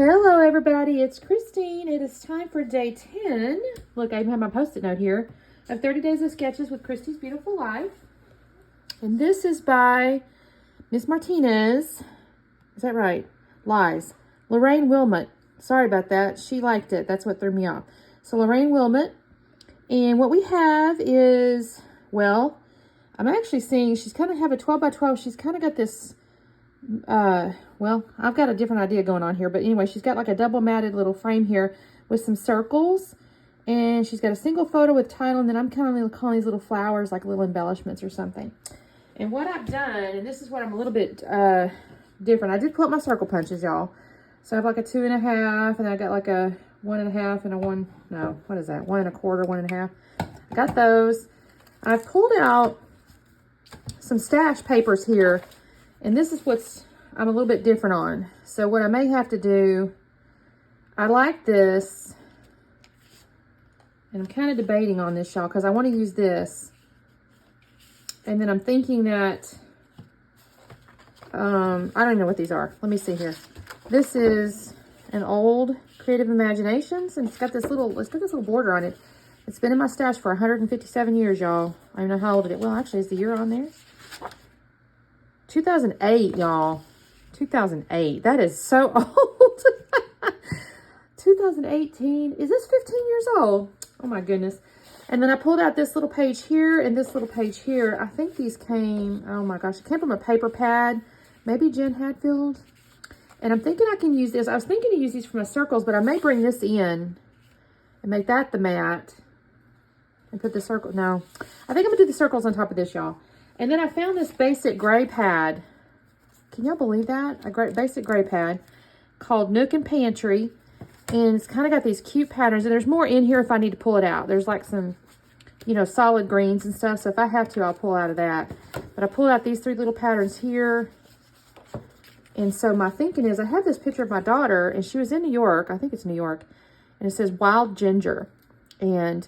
Hello everybody, it's Christine. It is time for day 10. Look, I even have my post-it note here of 30 Days of Sketches with Christy's Beautiful Life. And this is by Miss Martinez. Is that right? Lies. Lorraine Wilmot. Sorry about that. She liked it. That's what threw me off. So Lorraine Wilmot. And what we have is, well, I'm actually seeing she's kind of have a 12 by 12. She's kind of got this, well, I've got a different idea going on here. But anyway, she's got like a double matted little frame here with some circles. And she's got a single photo with title. And then I'm kind of calling these little flowers like little embellishments or something. And what I've done, and this is what I'm a little bit different. I did pull up my circle punches, y'all. So I have like a 2 1/2, and I got like a 1 1/2 and a 1, no, what is that? 1 1/4, 1 1/2. I got those. I've pulled out some stash papers here, and this is what's I'm a little bit different on. So what I may have to do, I like this, and I'm kind of debating on this, y'all, because I want to use this. And then I'm thinking that, I don't even know what these are. Let me see here. This is an old Creative Imaginations, and it's got this little border on it. It's been in my stash for 157 years, y'all. I don't know how old it is. Well, actually, is the year on there? 2008, y'all. 2008. That is so old. 2018. Is this 15 years old? Oh, my goodness. And then I pulled out this little page here and this little page here. I think these came, oh my gosh, it came from a paper pad. Maybe Jen Hadfield. And I'm thinking I can use this. I was thinking to use these for my circles, but I may bring this in and make that the mat. And put the circle, no. I think I'm gonna do the circles on top of this, y'all. And then I found this basic gray pad. Can y'all believe that? A basic gray pad called Nook and Pantry. And it's kind of got these cute patterns. And there's more in here if I need to pull it out. There's like some, you know, solid greens and stuff. So if I have to, I'll pull out of that. But I pulled out these 3 little patterns here. And so my thinking is, I have this picture of my daughter, and she was in New York. I think it's New York. And it says Wild Ginger. And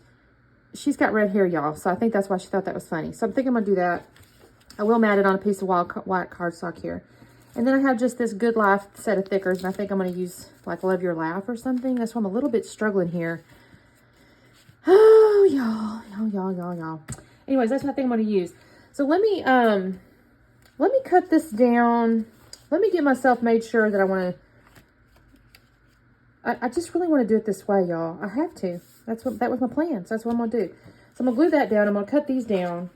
she's got red hair, y'all. So I think that's why she thought that was funny. So I'm thinking I'm going to do that. I will mat it on a piece of white cardstock here. And then I have just this Good Life set of thickers. And I think I'm going to use like Love Your Laugh or something. That's why I'm a little bit struggling here. Oh, y'all. Anyways, that's what I think I'm going to use. So let me cut this down. Let me get myself made sure that I want to. I just really want to do it this way, y'all. I have to. That was my plan. So that's what I'm going to do. So I'm going to glue that down. I'm going to cut these down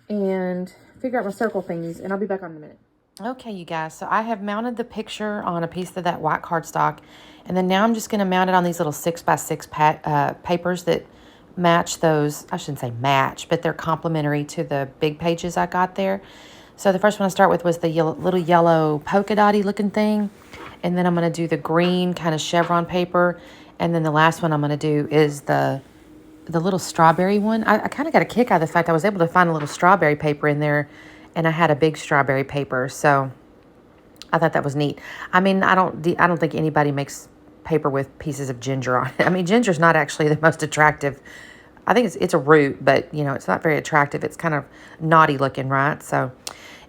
and figure out my circle thingies. And I'll be back on in a minute. Okay, you guys. So I have mounted the picture on a piece of that white cardstock. And then now I'm just going to mount it on these little 6x6 papers that match those. I shouldn't say match, but they're complementary to the big pages I got there. So the first one I start with was the little yellow polka dotty looking thing. And then I'm going to do the green kind of chevron paper. And then the last one I'm going to do is the little strawberry one. I kind of got a kick out of the fact I was able to find a little strawberry paper in there. And I had a big strawberry paper. So I thought that was neat. I mean, I don't think anybody makes paper with pieces of ginger on it. I mean, ginger's not actually the most attractive. I think it's a root, but, you know, it's not very attractive. It's kind of naughty looking, right? So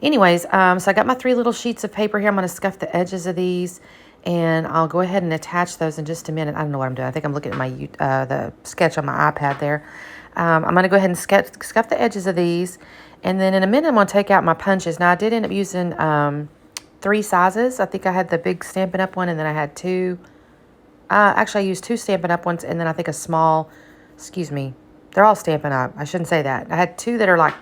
anyways, so I got my 3 little sheets of paper here. I'm going to scuff the edges of these, and I'll go ahead and attach those in just a minute. I don't know what I'm doing. I think I'm looking at my the sketch on my iPad there. I'm going to go ahead and scuff the edges of these, and then in a minute I'm going to take out my punches. Now, I did end up using 3 sizes. I think I had the big Stampin' Up! One, and then I had 2. Actually, I used 2 Stampin' Up! Ones, and then I think a small, excuse me, they're all Stampin' Up! I shouldn't say that. I had 2 that are like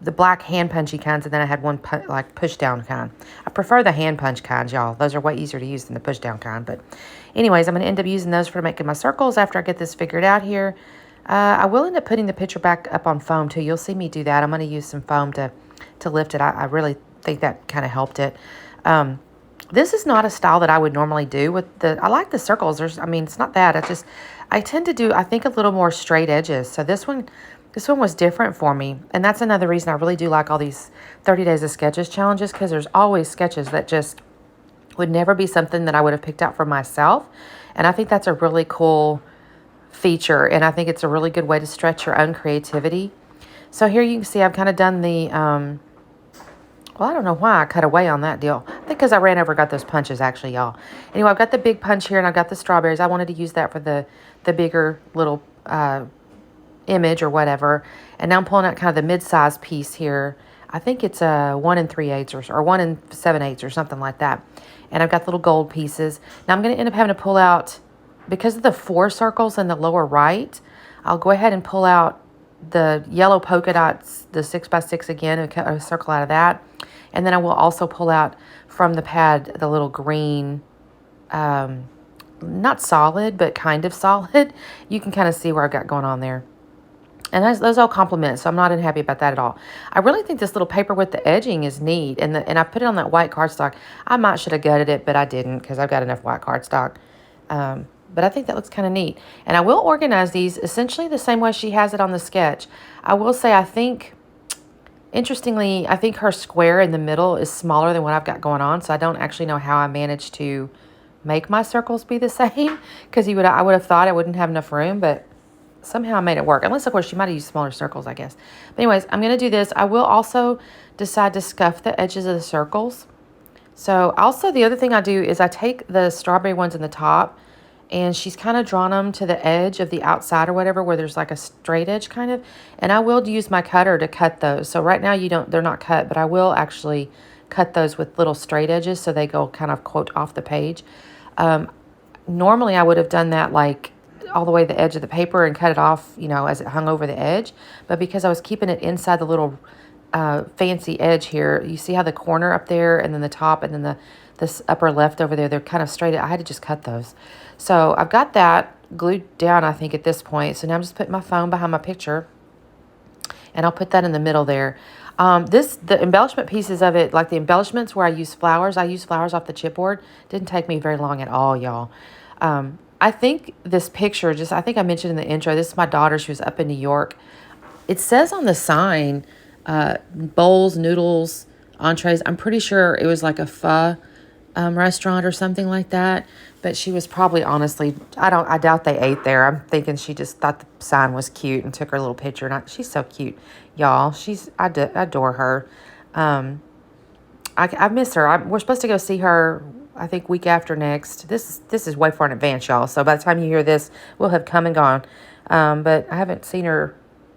the black hand punchy kinds, and then I had one like push down kind. I prefer the hand punch kinds, y'all. Those are way easier to use than the push down kind. But anyways, I'm going to end up using those for making my circles after I get this figured out here. I will end up putting the picture back up on foam too. You'll see me do that. I'm going to use some foam to lift it. I really think that kind of helped it. This is not a style that I would normally do with I like the circles. It's not that. I tend to do, I think, a little more straight edges. So this one was different for me. And that's another reason I really do like all these 30 Days of Sketches challenges, because there's always sketches that just would never be something that I would have picked out for myself. And I think that's a really cool feature. And I think it's a really good way to stretch your own creativity. So here you can see I've kind of done the, well, I don't know why I cut away on that deal. I think because I ran over, got those punches actually, y'all. Anyway, I've got the big punch here and I've got the strawberries. I wanted to use that for the bigger little image or whatever. And now I'm pulling out kind of the mid-size piece here. I think it's a 1 3/8 or 1 7/8 or something like that. And I've got little gold pieces. Now I'm going to end up having to pull out, because of the 4 circles in the lower right, I'll go ahead and pull out the yellow polka dots, the 6x6 again, and cut a circle out of that. And then I will also pull out from the pad the little green, not solid, but kind of solid. You can kind of see where I've got going on there. And those all complement, so I'm not unhappy about that at all. I really think this little paper with the edging is neat. And I put it on that white cardstock. I might should have gutted it, but I didn't because I've got enough white cardstock. But I think that looks kind of neat. And I will organize these essentially the same way she has it on the sketch. I will say interestingly, I think her square in the middle is smaller than what I've got going on. So I don't actually know how I managed to make my circles be the same. Because I would have thought I wouldn't have enough room, but somehow I made it work. Unless, of course, she might have used smaller circles, I guess. But anyways, I'm going to do this. I will also decide to scuff the edges of the circles. So also the other thing I do is I take the strawberry ones in the top, and she's kind of drawn them to the edge of the outside or whatever, where there's like a straight edge kind of. And I will use my cutter to cut those. So right now they're not cut, but I will actually cut those with little straight edges so they go kind of, quote, off the page. Normally I would have done that like all the way to the edge of the paper and cut it off, as it hung over the edge. But because I was keeping it inside the little fancy edge here, you see how the corner up there and then the top and then this upper left over there, they're kind of straight. I had to just cut those. So I've got that glued down, I think, at this point. So now I'm just putting my phone behind my picture, and I'll put that in the middle there. The embellishment pieces of it, like the embellishments where I use flowers off the chipboard. Didn't take me very long at all, y'all. I think this picture, I think I mentioned in the intro, this is my daughter. She was up in New York. It says on the sign, bowls, noodles, entrees. I'm pretty sure it was like a pho restaurant or something like that. But she was probably, honestly, I doubt they ate there. I'm thinking she just thought the sign was cute and took her little picture. And she's so cute, y'all. I adore her. I miss her. We're supposed to go see her, I think, week after next. This is way far in advance, y'all. So by the time you hear this, we'll have come and gone. But I haven't seen her.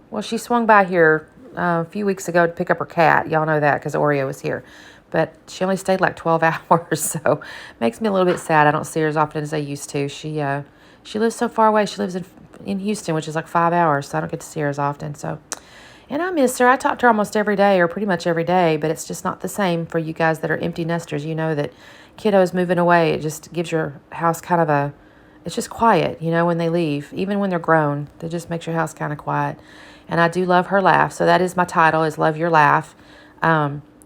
Well, she swung by here a few weeks ago to pick up her cat. Y'all know that because Oreo was here. But she only stayed like 12 hours, so makes me a little bit sad. I don't see her as often as I used to. She lives so far away. She lives in Houston, which is like 5 hours, so I don't get to see her as often. So, and I miss her. I talk to her almost every day, or pretty much every day, but it's just not the same for you guys that are empty nesters. You know that kiddos moving away, it just gives your house kind of it's just quiet, when they leave. Even when they're grown, it just makes your house kind of quiet. And I do love her laugh. So that is my title, is Love Your Laugh.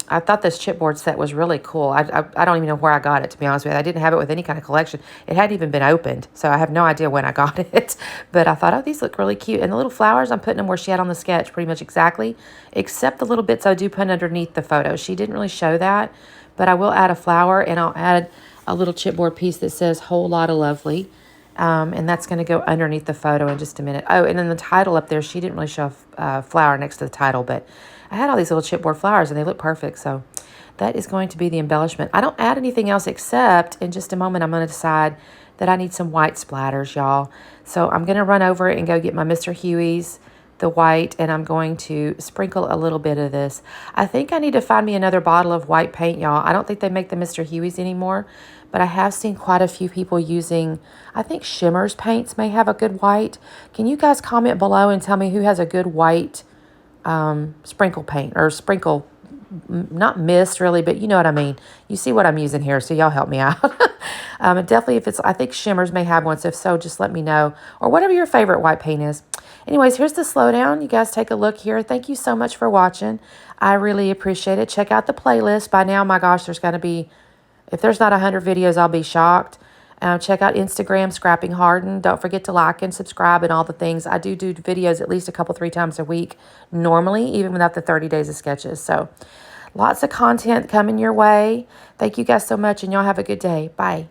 I thought this chipboard set was really cool. I don't even know where I got it, to be honest with you. I didn't have it with any kind of collection. It hadn't even been opened, so I have no idea when I got it. But I thought, oh, these look really cute. And the little flowers, I'm putting them where she had on the sketch pretty much exactly, except the little bits I do put underneath the photo. She didn't really show that, but I will add a flower, and I'll add a little chipboard piece that says Whole Lotta Lovely. And that's going to go underneath the photo in just a minute. Oh, and then the title up there, she didn't really show a flower next to the title, but I had all these little chipboard flowers, and they look perfect. So that is going to be the embellishment. I don't add anything else, except in just a moment I'm going to decide that I need some white splatters, y'all. So I'm going to run over and go get my Mr. Huey's, the white, and I'm going to sprinkle a little bit of this. I think I need to find me another bottle of white paint, y'all. I don't think they make the Mr. Huey's anymore, but I have seen quite a few people using, I think Shimmer's paints may have a good white. Can you guys comment below and tell me who has a good white sprinkle paint, or sprinkle, not mist really, but you know what I mean. You see what I'm using here, so y'all help me out. Definitely, I think Shimmer's may have one, so if so, just let me know, or whatever your favorite white paint is. Anyways, here's the slowdown. You guys take a look here. Thank you so much for watching. I really appreciate it. Check out the playlist. By now, my gosh, there's going to be, if there's not 100 videos, I'll be shocked. Check out Instagram, Scrapping Harden. Don't forget to like and subscribe and all the things. I do videos at least 2-3 times a week, normally, even without the 30 days of sketches. So lots of content coming your way. Thank you guys so much, and y'all have a good day. Bye.